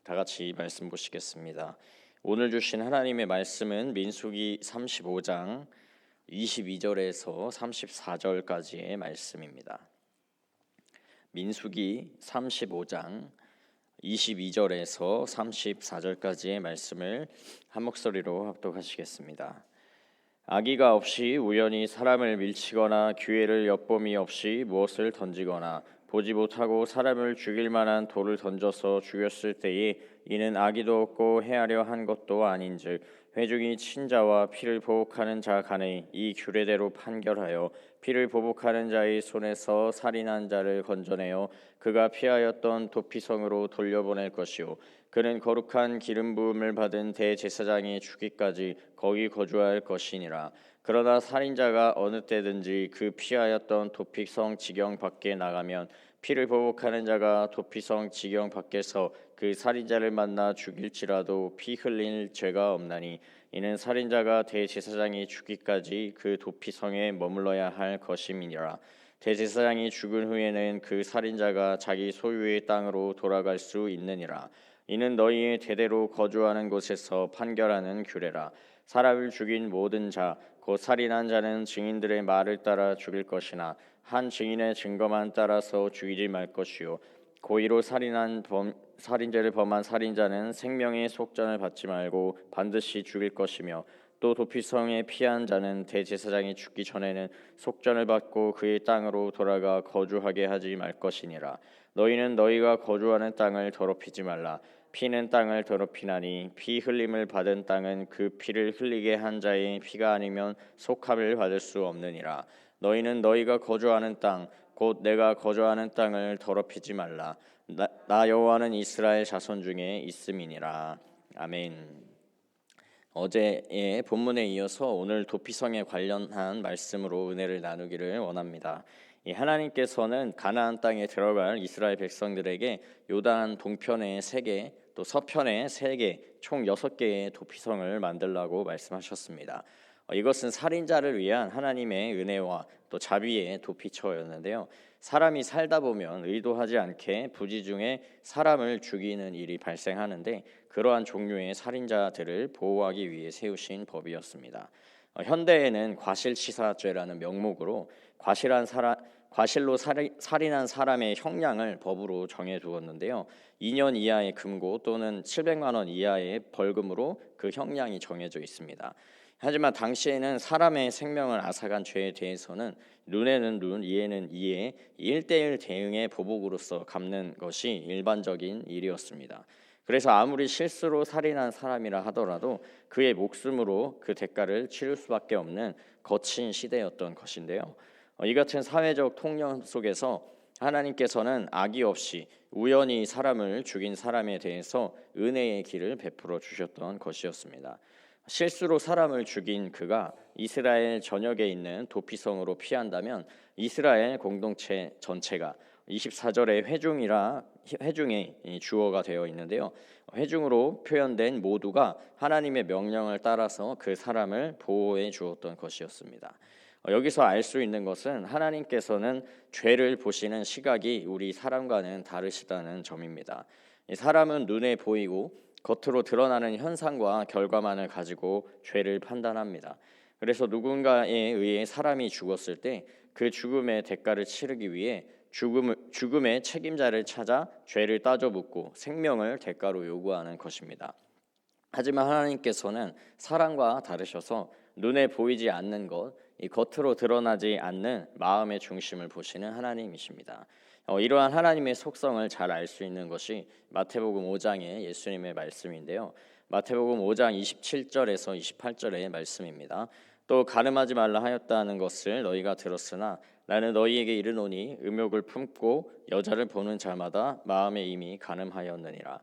다 같이 말씀 보시겠습니다. 오늘 주신 하나님의 말씀은 민수기 35장 22절에서 34절까지의 말씀입니다. 민수기 35장 22절에서 34절까지의 말씀을 한 목소리로 합독하시겠습니다. 악의가 없이 우연히 사람을 밀치거나 기회를 엿봄이 없이 무엇을 던지거나 보지 못하고 사람을 죽일 만한 돌을 던져서 죽였을 때에 이는 악의도 없고 해하려 한 것도 아닌즉 회중이 친자와 피를 보복하는 자 간에 이 규례대로 판결하여 피를 보복하는 자의 손에서 살인한 자를 건져내어 그가 피하였던 도피성으로 돌려보낼 것이요 그는 거룩한 기름 부음을 받은 대제사장이 죽기까지 거기 거주할 것이니라. 그러나 살인자가 어느 때든지 그 피하였던 도피성 지경 밖에 나가면 피를 보복하는 자가 도피성 지경 밖에서 그 살인자를 만나 죽일지라도 피 흘릴 죄가 없나니 이는 살인자가 대제사장이 죽기까지 그 도피성에 머물러야 할 것임이니라. 대제사장이 죽은 후에는 그 살인자가 자기 소유의 땅으로 돌아갈 수 있느니라. 이는 너희의 대대로 거주하는 곳에서 판결하는 규례라. 사람을 죽인 모든 자 곧 살인한 자는 증인들의 말을 따라 죽일 것이나 한 증인의 증거만 따라서 죽이지 말 것이요 고의로 살인죄를 범한 살인자는 생명의 속전을 받지 말고 반드시 죽일 것이며 또 도피성에 피한 자는 대제사장이 죽기 전에는 속전을 받고 그의 땅으로 돌아가 거주하게 하지 말 것이니라. 너희는 너희가 거주하는 땅을 더럽히지 말라. 피는 땅을 더럽히나니 피 흘림을 받은 땅은 그 피를 흘리게 한 자의 피가 아니면 속함을 받을 수 없느니라. 너희는 너희가 거주하는 땅 곧 내가 거주하는 땅을 더럽히지 말라. 나 여호와는 이스라엘 자손 중에 있음이니라. 아멘. 어제의 본문에 이어서 오늘 도피성에 관련한 말씀으로 은혜를 나누기를 원합니다. 하나님께서는 가나안 땅에 들어갈 이스라엘 백성들에게 요단 동편에 3개 또 서편에 3개 총 6개의 도피성을 만들라고 말씀하셨습니다. 이것은 살인자를 위한 하나님의 은혜와 또 자비의 도피처였는데요. 사람이 살다 보면 의도하지 않게 부지 중에 사람을 죽이는 일이 발생하는데 그러한 종류의 살인자들을 보호하기 위해 세우신 법이었습니다. 현대에는 과실치사죄라는 명목으로 과실로 살인한 사람의 형량을 법으로 정해두었는데요. 2년 이하의 금고 또는 700만 원 이하의 벌금으로 그 형량이 정해져 있습니다. 하지만 당시에는 사람의 생명을 앗아간 죄에 대해서는 눈에는 눈, 이에는 이에 1:1 대응의 보복으로서 갚는 것이 일반적인 일이었습니다. 그래서 아무리 실수로 살인한 사람이라 하더라도 그의 목숨으로 그 대가를 치를 수밖에 없는 거친 시대였던 것인데요. 이 같은 사회적 통념 속에서 하나님께서는 악의 없이 우연히 사람을 죽인 사람에 대해서 은혜의 길을 베풀어 주셨던 것이었습니다. 실수로 사람을 죽인 그가 이스라엘 전역에 있는 도피성으로 피한다면 이스라엘 공동체 전체가 24절에 회중의 주어가 되어 있는데요. 회중으로 표현된 모두가 하나님의 명령을 따라서 그 사람을 보호해 주었던 것이었습니다. 여기서 알 수 있는 것은 하나님께서는 죄를 보시는 시각이 우리 사람과는 다르시다는 점입니다. 사람은 눈에 보이고 겉으로 드러나는 현상과 결과만을 가지고 죄를 판단합니다. 그래서 누군가에 의해 사람이 죽었을 때 그 죽음의 대가를 치르기 위해 죽음의 책임자를 찾아 죄를 따져 묻고 생명을 대가로 요구하는 것입니다. 하지만 하나님께서는 사람과 다르셔서 눈에 보이지 않는 것, 이 겉으로 드러나지 않는 마음의 중심을 보시는 하나님이십니다. 이러한 하나님의 속성을 잘 알 수 있는 것이 마태복음 5장의 예수님의 말씀인데요. 마태복음 5장 27절에서 28절의 말씀입니다. 또 가늠하지 말라 하였다는 것을 너희가 들었으나 나는 너희에게 이르노니 음욕을 품고 여자를 보는 자마다 마음에 이미 가늠하였느니라.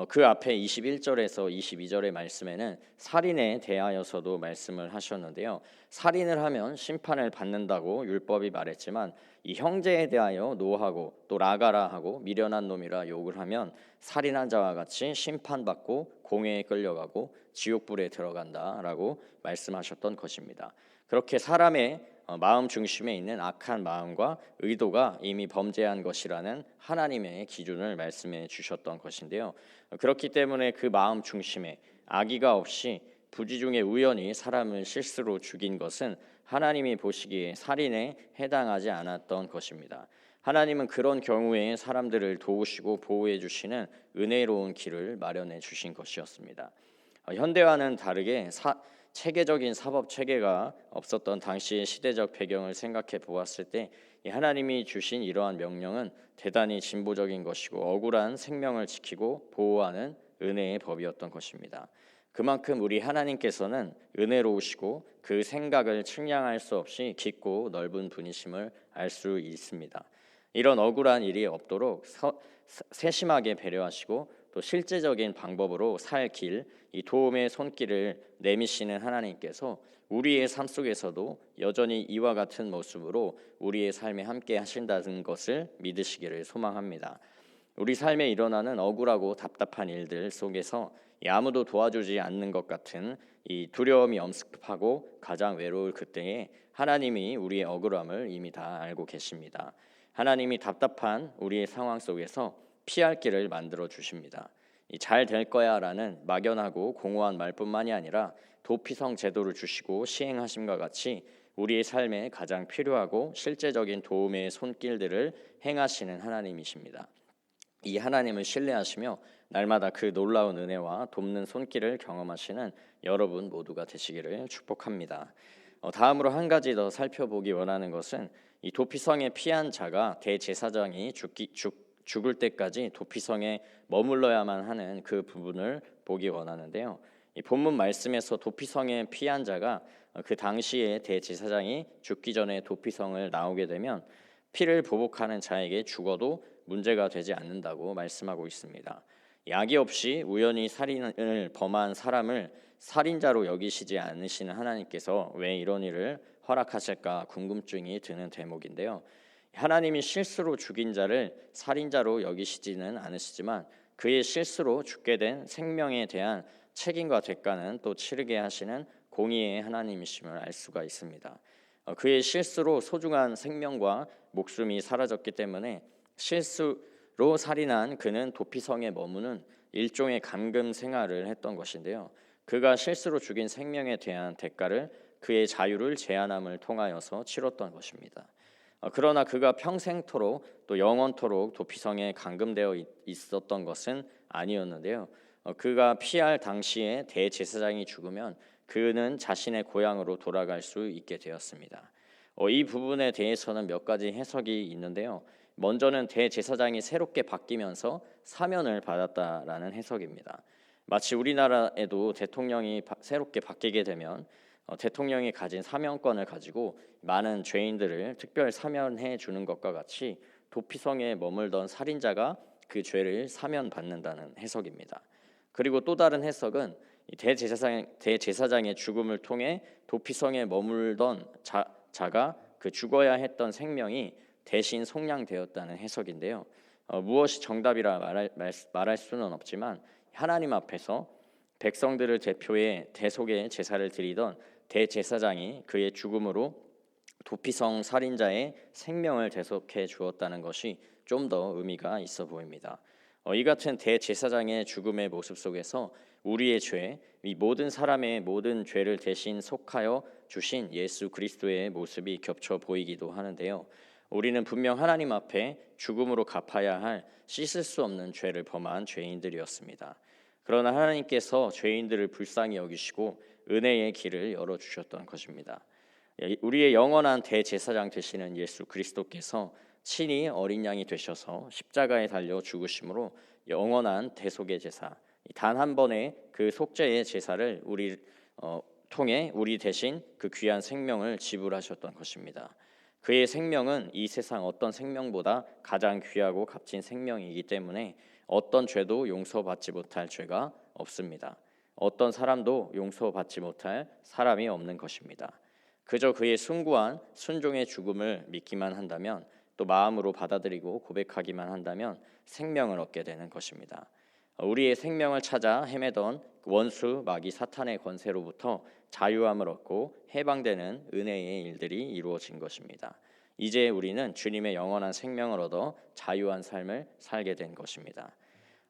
그 앞에 21절에서 22절의 말씀에는 살인에 대하여서도 말씀을 하셨는데요. 살인을 하면 심판을 받는다고 율법이 말했지만 이 형제에 대하여 노하고 또 라가라 하고 미련한 놈이라 욕을 하면 살인한 자와 같이 심판받고 공회에 끌려가고 지옥불에 들어간다라고 말씀하셨던 것입니다. 그렇게 사람의 마음 중심에 있는 악한 마음과 의도가 이미 범죄한 것이라는 하나님의 기준을 말씀해 주셨던 것인데요. 그렇기 때문에 그 마음 중심에 악의가 없이 부지 중에 우연히 사람을 실수로 죽인 것은 하나님이 보시기에 살인에 해당하지 않았던 것입니다. 하나님은 그런 경우에 사람들을 도우시고 보호해 주시는 은혜로운 길을 마련해 주신 것이었습니다. 현대와는 다르게 체계적인 사법 체계가 없었던 당시의 시대적 배경을 생각해 보았을 때 하나님이 주신 이러한 명령은 대단히 진보적인 것이고 억울한 생명을 지키고 보호하는 은혜의 법이었던 것입니다. 그만큼 우리 하나님께서는 은혜로우시고 그 생각을 측량할 수 없이 깊고 넓은 분이심을 알 수 있습니다. 이런 억울한 일이 없도록 세심하게 배려하시고 또 실제적인 방법으로 살 길, 이 도움의 손길을 내미시는 하나님께서 우리의 삶 속에서도 여전히 이와 같은 모습으로 우리의 삶에 함께 하신다는 것을 믿으시기를 소망합니다. 우리 삶에 일어나는 억울하고 답답한 일들 속에서 아무도 도와주지 않는 것 같은 이 두려움이 엄습하고 가장 외로울 그때에 하나님이 우리의 억울함을 이미 다 알고 계십니다. 하나님이 답답한 우리의 상황 속에서 피할 길을 만들어 주십니다. 잘 될 거야라는 막연하고 공허한 말뿐만이 아니라 도피성 제도를 주시고 시행하심과 같이 우리의 삶에 가장 필요하고 실제적인 도움의 손길들을 행하시는 하나님이십니다. 이 하나님을 신뢰하시며 날마다 그 놀라운 은혜와 돕는 손길을 경험하시는 여러분 모두가 되시기를 축복합니다. 다음으로 한 가지 더 살펴보기 원하는 것은 이 도피성에 피한 자가 대제사장이 죽을 때까지 도피성에 머물러야만 하는 그 부분을 보기 원하는데요. 이 본문 말씀에서 도피성에 피한 자가 그 당시에 대제사장이 죽기 전에 도피성을 나오게 되면 피를 보복하는 자에게 죽어도 문제가 되지 않는다고 말씀하고 있습니다. 약이 없이 우연히 살인을 범한 사람을 살인자로 여기시지 않으시는 하나님께서 왜 이런 일을 허락하실까 궁금증이 드는 대목인데요. 하나님이 실수로 죽인 자를 살인자로 여기시지는 않으시지만 그의 실수로 죽게 된 생명에 대한 책임과 대가는 또 치르게 하시는 공의의 하나님이심을 알 수가 있습니다. 그의 실수로 소중한 생명과 목숨이 사라졌기 때문에 실수로 살인한 그는 도피성에 머무는 일종의 감금 생활을 했던 것인데요. 그가 실수로 죽인 생명에 대한 대가를 그의 자유를 제한함을 통하여서 치렀던 것입니다. 그러나 그가 평생토록 또 영원토록 도피성에 감금되어 있었던 것은 아니었는데요. 그가 피할 당시에 대제사장이 죽으면 그는 자신의 고향으로 돌아갈 수 있게 되었습니다. 이 부분에 대해서는 몇 가지 해석이 있는데요. 먼저는 대제사장이 새롭게 바뀌면서 사면을 받았다라는 해석입니다. 마치 우리나라에도 대통령이 새롭게 바뀌게 되면 대통령이 가진 사면권을 가지고 많은 죄인들을 특별 사면해 주는 것과 같이 도피성에 머물던 살인자가 그 죄를 사면받는다는 해석입니다. 그리고 또 다른 해석은 대제사장의 죽음을 통해 도피성에 머물던 자가 그 죽어야 했던 생명이 대신 속량되었다는 해석인데요. 무엇이 정답이라 말할 수는 없지만 하나님 앞에서 백성들을 대표해 대속의 제사를 드리던 대제사장이 그의 죽음으로 도피성 살인자의 생명을 대속해 주었다는 것이 좀 더 의미가 있어 보입니다. 이 같은 대제사장의 죽음의 모습 속에서 우리의 죄, 이 모든 사람의 모든 죄를 대신 속하여 주신 예수 그리스도의 모습이 겹쳐 보이기도 하는데요. 우리는 분명 하나님 앞에 죽음으로 갚아야 할 씻을 수 없는 죄를 범한 죄인들이었습니다. 그러나 하나님께서 죄인들을 불쌍히 여기시고 은혜의 길을 열어주셨던 것입니다. 우리의 영원한 대제사장 되시는 예수 그리스도께서 친히 어린 양이 되셔서 십자가에 달려 죽으심으로 영원한 대속의 제사, 단 한 번의 그 속죄의 제사를 우리 통해 우리 대신 그 귀한 생명을 지불하셨던 것입니다. 그의 생명은 이 세상 어떤 생명보다 가장 귀하고 값진 생명이기 때문에 어떤 죄도 용서받지 못할 죄가 없습니다. 어떤 사람도 용서받지 못할 사람이 없는 것입니다. 그저 그의 숭고한 순종의 죽음을 믿기만 한다면 또 마음으로 받아들이고 고백하기만 한다면 생명을 얻게 되는 것입니다. 우리의 생명을 찾아 헤매던 원수 마귀 사탄의 권세로부터 자유함을 얻고 해방되는 은혜의 일들이 이루어진 것입니다. 이제 우리는 주님의 영원한 생명을 얻어 자유한 삶을 살게 된 것입니다.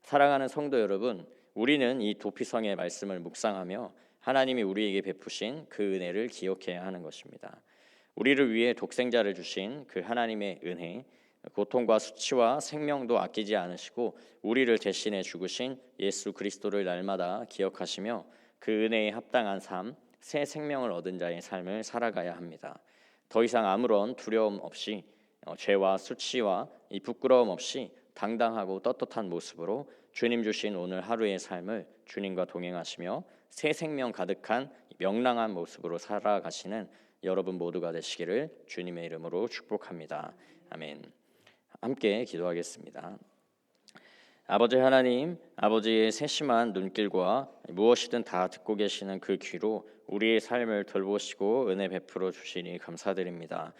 사랑하는 성도 여러분, 우리는 이 도피성의 말씀을 묵상하며 하나님이 우리에게 베푸신 그 은혜를 기억해야 하는 것입니다. 우리를 위해 독생자를 주신 그 하나님의 은혜, 고통과 수치와 생명도 아끼지 않으시고 우리를 대신해 죽으신 예수 그리스도를 날마다 기억하시며 그 은혜에 합당한 삶, 새 생명을 얻은 자의 삶을 살아가야 합니다. 더 이상 아무런 두려움 없이 죄와 수치와 이 부끄러움 없이 당당하고 떳떳한 모습으로 주님 주신 오늘 하루의 삶을 주님과 동행하시며 새 생명 가득한 명랑한 모습으로 살아가시는 여러분 모두가 되시기를 주님의 이름으로 축복합니다. 아멘. 함께 기도하겠습니다. 아버지 하나님, 아버지의 세심한 눈길과 무엇이든 다 듣고 계시는 그 귀로 우리의 삶을 돌보시고 은혜 베풀어 주시니 감사드립니다.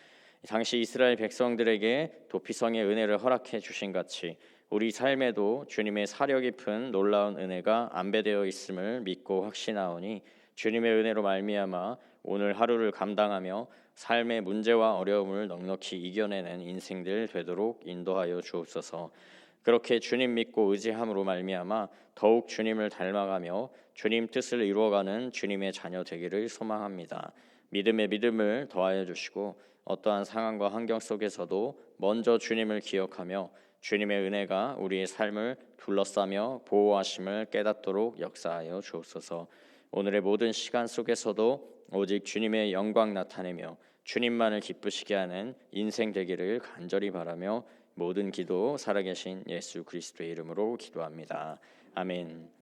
당시 이스라엘 백성들에게 도피성의 은혜를 허락해 주신 같이 우리 삶에도 주님의 사려 깊은 놀라운 은혜가 안배되어 있음을 믿고 확신하오니 주님의 은혜로 말미암아 오늘 하루를 감당하며 삶의 문제와 어려움을 넉넉히 이겨내는 인생들 되도록 인도하여 주옵소서. 그렇게 주님 믿고 의지함으로 말미암아 더욱 주님을 닮아가며 주님 뜻을 이루어가는 주님의 자녀 되기를 소망합니다. 믿음의 믿음을 더하여 주시고 어떠한 상황과 환경 속에서도 먼저 주님을 기억하며 주님의 은혜가 우리의 삶을 둘러싸며 보호하심을 깨닫도록 역사하여 주옵소서. 오늘의 모든 시간 속에서도 오직 주님의 영광 나타내며 주님만을 기쁘시게 하는 인생 되기를 간절히 바라며 모든 기도 살아계신 예수 그리스도의 이름으로 기도합니다. 아멘.